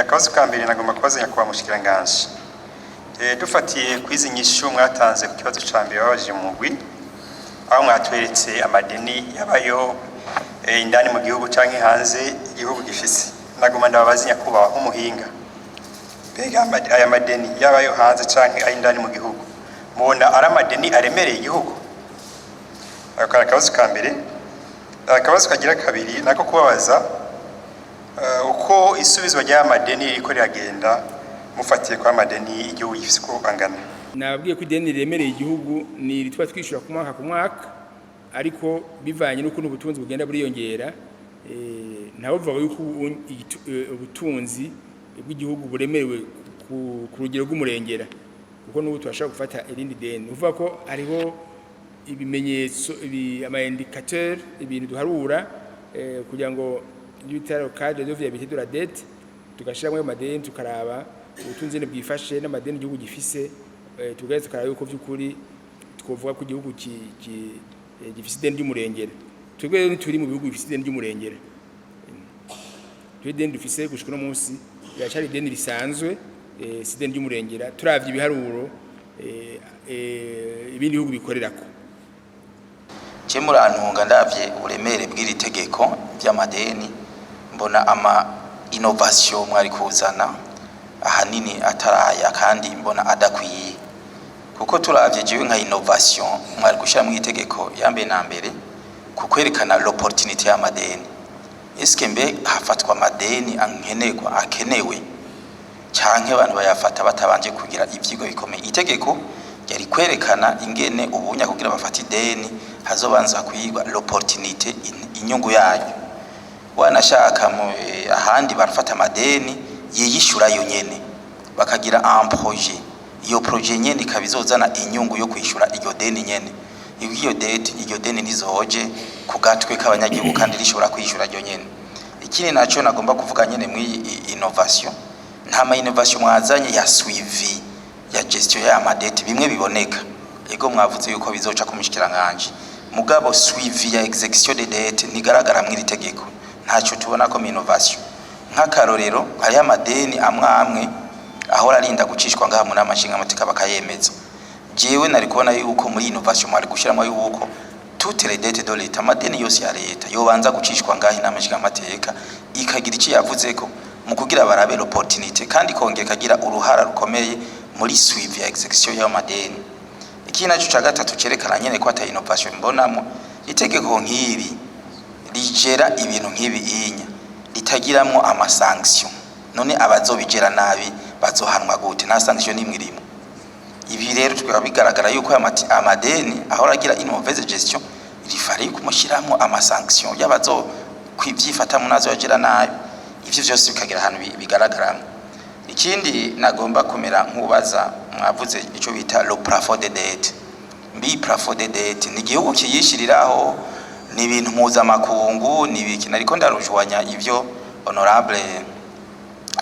Akabazo ka mbere nagomba kubaza nyakubahwa Umushikiranganji. Dufatiye kwizi inyishu mwatanze ku kibazo ca mbere babajije mu mugwi, aho mwatweretse amadeni yabayo indani mu gihugu canke hanze igihugu gifise. Nagomba ndababaza nyakubahwa nk'umuhinga. Mbega aya madeni yabayo hanze canke ayindani mu gihugu, mubona ari amadeni aremereye igihugu? Akabazo ka mbere. Akabazo kagira kabiri nako kubabaza uko isubizwa ry'amadeni riko riragenda mufatiye kwa amadeni igihugu gifise ko angana. Nababwiye ko ideni riremereye igihugu ni ritwa twishura ku mwaka ariko bivanye n'uko ubutunzi bugenda buriyongera, nabo bavuga yuko ubutunzi bw'igihugu buremerewe ku rugero rw'umurengera, kuko n'ubu twashaka gufata irindi deni. Uvuga ko hariho ibimenyetso ama indicateur ibintu duharura kugira ngo y'utaro cadre de viabilité de la dette tugashira mu madeni tukaraba ubutunzi ne bwifashe n'amadeni igihugu gifise, tugeze tukaraba yuko by'ukuri twovuga ko igihugu gifise ideni ry'umurengera. Twebwe turi mu bihugu bifise ideni ry'umurengera, deni dufise gushika no munsi yacari ideni risanzwe, si ideni ry'umurengera turavye ibiharuro ibindi bihugu bikorerako. Murantunga ndavye uburemere bw'iri tegeko ry'amadeni, mbona ama innovation mwari kuzana ahanini ataraya kandi mbona adakwiye, kuko turavye jewe nka innovation mwari gushira mu itegeko yambe na mbere kukwerekana l'opportunité y'amadeni. Eske mbe hafatwa amadeni akenewe canke abantu bayafata batabanje kugira ivyigo bikomeye? Itegeko yari kwerekana ingene ubunya kugira bafata ideni hazobanza kuyigwa l'opportunité inyungu yayo. Wanashaka ahandi barafata amadeni yishura yo nyene bakagira un projet, iyo projet nyene ikabizozana inyungu yo kwishura iyo deni nyene. Iyo deni nizoje kugatwe k'abanyagihugu kandi rishobora kwishura ryo nyene. Ikindi naco nagomba kuvuga nyene mu innovation, nta ma innovation mwazanye ya suivi ya gestion ya amadeti bimwe biboneka. Ego mwavuze yuko bizoca ku Umushikiranganji, mugabo suivi ya execution de dette nigaragara mu iritegeko, ntaco tubona ko innovation. Nk'akarorero hari amadeni amwe aho rarinda gucishwa ngaha muri Abashingamateka bakayemeza. Jewe nari kubona yuko muri innovation mwari gushiramo yuko toutes les dettes de l'État, amadeni yose ya Reta yobanza gucishwa ngaha n'Abashingamateka ikagira iki yavuze ko mu kugira barabe l'opportunité kandi kongera kagira uruhara rukomeye muri suivi ya execution y'amadeni. Ikindi naco ca gatatu cerekana nyene ko ata innovation mbonamo. Itegeko nk'iri rigera ibintu nk'ibi inya ritagiramwo ama sanction, none abazobigera nabi bazohanwa gute? Nta sanction nimwe irimo. Ibi rero twaba bigaragara yuko amadeni aho ragira une mauvaise gestion rifari kumushiramwo ama sanction y'abazo kwivyifata munazo yagera nabi. Ivyo vyose bikagira ahantu bigaragaramo. Ikindi nagomba kumera nk'ubaza mwavuze ico bita le plafond de dette. Mbi plafond de dette ni igihugu kiyishiriraho, ni ibintu mpuzamakungu, ni ibiki nariko ndarujwanya ivyo honorable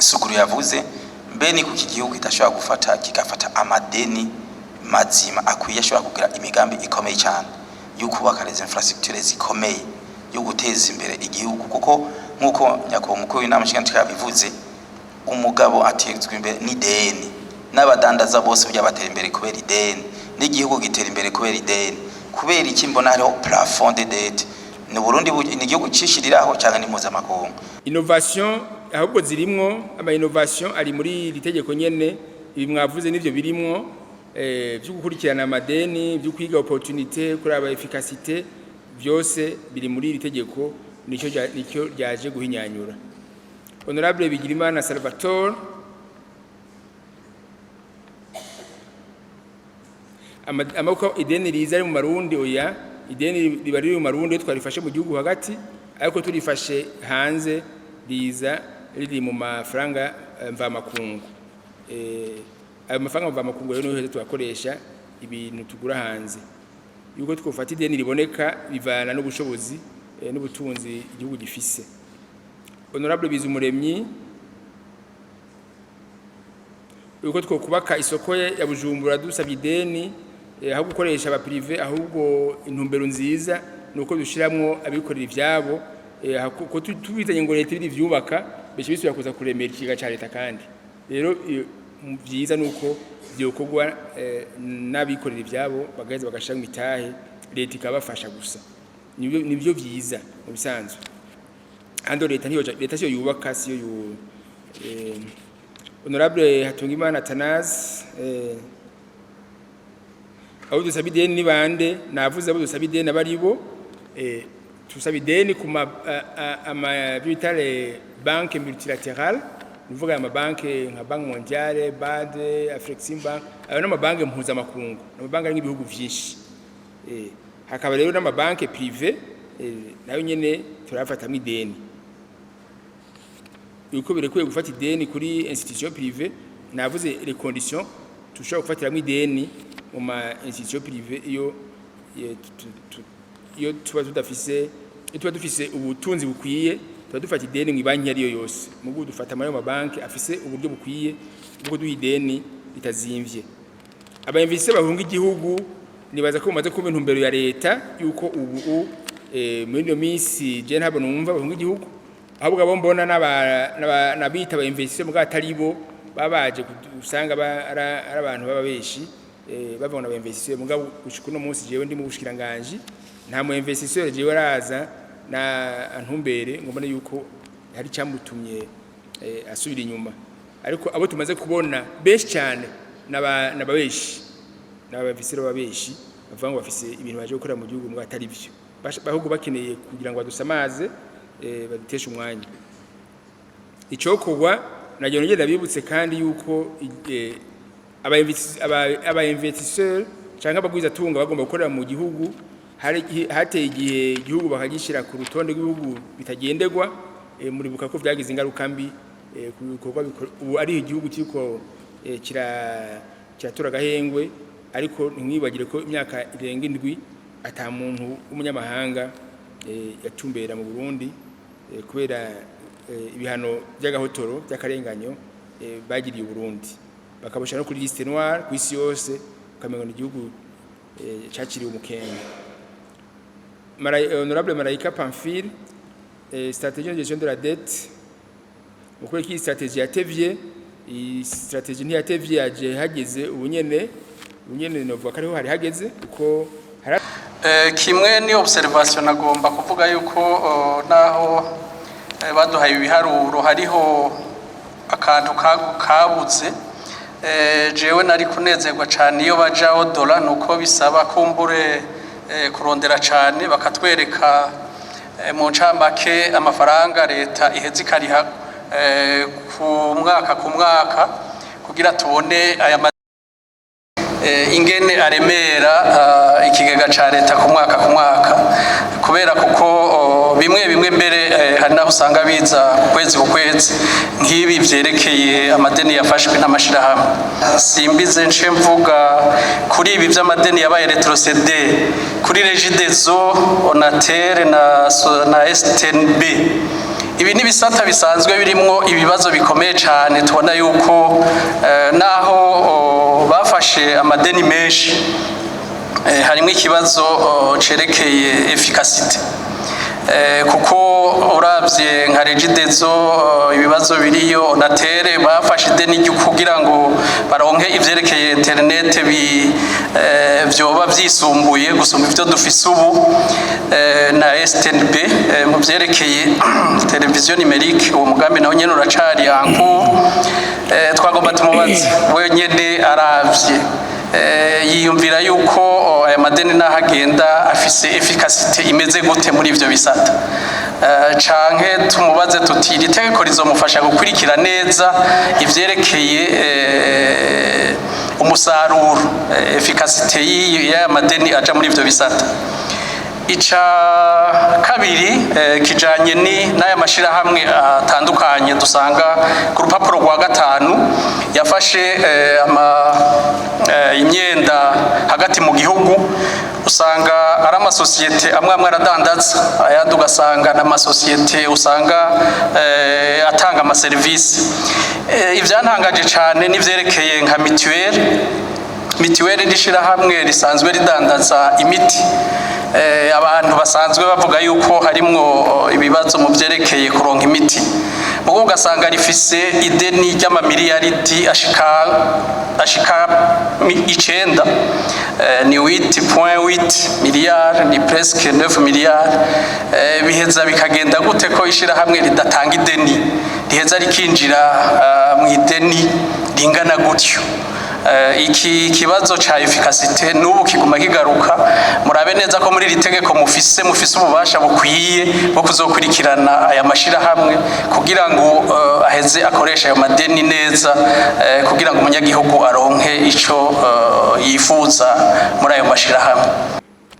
Sukuru yavuze. Mbe ni kuki igihugu kitashobora kigafata amadeni mazima akwiye ashobora kugira imigambi ikomeye cyane yo kubaka les infrastructures zikomeye yo guteza imbere igihugu, kuko nkuko nyakubahwa umukuru w'inama nshingamateka bivuze umugabo atezwe imbere n'ideni, n'abadandaza bose by'abatera imbere kubera ideni, n'igihugu gitera imbere kubera ideni. Kubera iki mbona hariho plafond de dette? Ni Burundi ni igihugu cishiriraho cyane ni mpuzamakungu. Innovation ahubwo zirimwo ama innovation ari muri iri tegeko nyene, ibi mwavuze nivyo birimwo byo gukurikirana amadeni, byo kwiga opportunité, kuraba efficacité, byose biri muri iri tegeko, nicyo ryaje guhinyanyura. Honorable Bigirimana Salvatore, amako ideni riza mu Marundi oya, ideni riba riri mu Marundi twarifashe mu gihugu hagati, ariko turifashe hanze riza riri mu mafaranga mvamakungu. Ayo mafaranga mvamakungu rero niho tubakoresha ibintu tugura hanze. Yuko twofata ideni riboneka bivana n'ubushobozi n'ubutunzi igihugu gifise. Honorable Bizumuremyi, yuko twokubaka isoko ya Bujumbura dusabye ideni aho gukoresha aba privé, ahubwo intumbero nziza nuko dushiramwo abikorera ivyabo, ko tubizanye ngo Leta iri vyubaka beshe bisubira kuza kuremera ikiga ca leta kandi rero byiza nuko byokorwa n'abikorera ivyabo bagaheza bagashaka imitahe leta ikabafasha gusa nibyo byiza mu bisanzwe ando leta siyo yubaka siyo honorable Hatungimana Athanase abo dusaba ideni ni bande navuze abo dusaba ideni abaribo tusaba ideni ku ama bitale banque multilatérale nuvuga ama banque nka Banque Mondiale BAD Afreximbank ayo n'ama banque mpuzamakungu n'ama banque ari ibihugu vyinshi hakaba rero n'ama banque privé nayo nyene turafata ideni yuko birekwiye gufata ideni kuri institution privée navuze les conditions tushobora gufatira ideni mu ma institution privée iyo tuba dufise ubutunzi bukwiye tuba dufata ideni mu banki ariyo yose mugo dufata amayo ma banki afise uburyo bukwiye bwo duha ideni bitazimvye abainvestisseurs bahunga igihugu nibaza ko mumaze kuba intumbero ya leta yuko ubu muri iyo minsi je ntabwo numva bahunga igihugu ahubwo abo mbona nabita abainvestisseurs muga atari bo babaje usanga ari abantu bababeshi bavona abainvestisseurs muga gushika no munsi jewe ndi mu Umushikiranganji nta mu investisseur jewe araza na ntumbere ngo mbone yuko hari cyamutumye asubira inyuma ariko abo tumaze kubona benshi cyane nababeshi n'abainvestisseurs babeshi bavuga ngo bafise ibintu baje gukora mu gihugu muga atari byo bahubwo bakeneye kugira ngo badusamaze badutesha umwanya icokorwa nagiye ngenda bibutse kandi yuko abainvestisseurs cyangwa abagwiza tunga bagomba gukorera mu gihugu hateye igihe igihugu bakagishira ku rutonde rw'ibihugu bitagenderwa muribuka ko byagize ingaruka mbi ku bikorwa ubu ari igihugu kiriko kiratora gahengwe ariko ntimwibagire ko imyaka irenga 7 ata muntu w'umunyamahanga yatumbera mu Burundi kubera ibihano by'agahotoro by'akarenganyo bagiriye Burundi bakabasha no kuri liste noire ku isi yose kamengo n'igihugu cyakiriye umukenge Honorable Marayika Pamphile stratégie de gestion de la dette ukuri ki stratégie yatevye stratégie ntiyatevye yaje hageze ubunyene novuga ko ariho hari hageze uko kimwe ni observation nagomba kuvuga yuko naho baduhaye ibiharuro hariho akantu kabuze jewe nari kunezerwa cyane iyo bajaho dola nuko bisaba kumbure kurondera cyane bakatwereka mu ncambake amafaranga leta iheze ikariha ku mwaka kugira tubone aya ingene aremera ikigega ca leta ku mwaka kubera kuko bimwe mbere hari naho usanga biza ku kwezi nk'ibi vyerekeye amadeni yafashwe n'amashirahamwe simbize nce mvuga kuri ibi vy'amadeni yabaye retrocede kuri Regideso Onatere na STNB ibi ni bisata bisanzwe birimwo ibibazo bikomeye cyane tubona yuko naho bafashe amadeni menshi harimo ikibazo cerekeye efficacité kuko uravye nka Regideso ibibazo biriyo Onatere bafashe ideni ryo kugira ngo baronke ivyerekeye internet vyoba vyisumbuye gusumba ivyo dufise ubu na STNB mu vyerekeye televiziyo numerique uwo mugambi nawo nyene uracari anko twagomba tumubaze we nyene aravye yiyumvira yuko aya madeni nahagenda afise efficacité imeze gute muri ivyo bisata canke tumubaze tuti iri tegeko rizomufasha gukurikira neza ivyerekeye umusaruro efficacité y'aya madeni aja muri ivyo bisata ica kabiri kijanye n'aya mashirahamwe atandukanye dusanga ku rupapuro rwa 5 yafashe imyenda hagati mu gihugu usanga ari amasosiyete amwe aradandaza ayandi ugasanga n'amasosiyete usanga atanga amaserivisi ivyantangaje cyane n'ivyerekeye nka mituweli n'ishirahamwe risanzwe ridandaza imiti abantu basanzwe bavuga yuko harimwo ibibazo mu vyerekeye kuronka imiti mugo ugasanga rifise ideni ry'amamiliyaridi ashika 9 ni 8.8 miliyari ni presque 9 miliyari biheza bikagenda gute ko ishira hamwe ridatanga ideni riheza rikinjira mu ideni ringana gutyo iki kibazo ca efficacité n'ubu kiguma kigaruka murabe neza ko muri ritegeko mufise ububasha bukwiye bwo kuzokurikirana aya mashira hamwe kugira ngo aheze akoresha ayo madeni neza kugira ngo umunyagihugu aronke ico yifuza muri ayo mashira hamwe.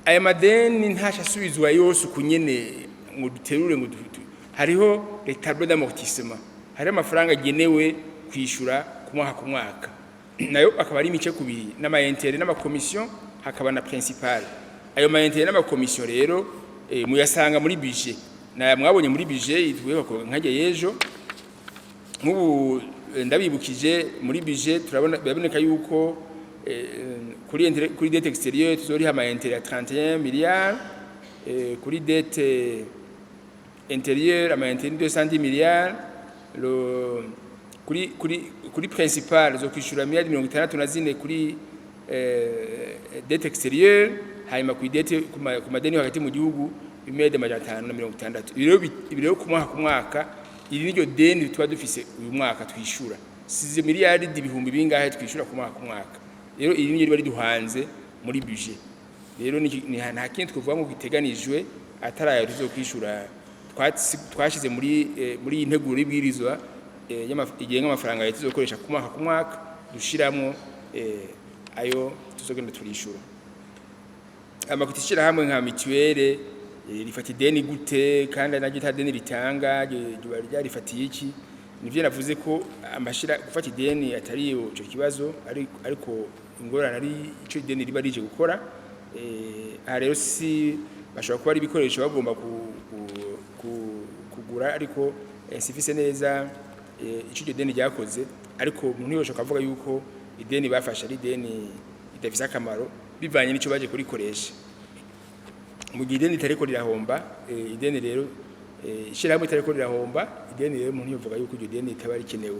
Aya madeni ntashasubizwa yose kunyene ngo duterure ngo hariho les tableaux d'amortissement hari amafaranga agenewe kwishura ku mwaka nayo akaba ari imice kubiri n'amayentere n'amakomisiyo hakaba na principal ayo mayentere n'amakomisiyo rero muyasanga muri budget na mwabonye muri budget itwe ko nkajye yejo nk'ubu ndabibukije muri budget turabona biraboneka yuko kuri dette extérieure tuzori ha mayentere ya 31 miliyari kuri dette intérieure amayentere 210 miliyari kuri principal zo kwishura miliyari 64 kuri dette extérieure hanyuma ku dette ku madeni hagati mu gihugu miliyari 560 ibiro ku mwaka iri niryo deni tuba dufise uyu mwaka twishura size miliyari ibihumbi bingahe twishura ku mwaka rero iri niryo bari duhanze muri budget rero ni nta kintu twovuga ngo giteganijwe atarayo tuzokwishura twashize muri integuro y'ibwirizwa igenga amafaranga leta izokoresha ku mwaka dushiramwo ayo tuzogenda turishura amakutishira hamwe nka mituelle rifata ideni gute kandi nagita deni ritanga ryarifatiye iki nivyo navuze ko amashira gufata ideni atari ico kibazo ariko ingorane ari ico ideni riba rije gukora rero si bashobora kuba ari ibikoresho bagomba kugura ariko sifise neza ico deni ryakoze ariko umuntu yoshoka avuga yuko ideni bafasha ari ideni idafise akamaro bivanye n'ico baje kurikoresha mu gihe ideni itariko rirahomba ideni rero ishirahamwe itariko rirahomba ideni rero umuntu yovuga yuko iryo deni itaba rikenewe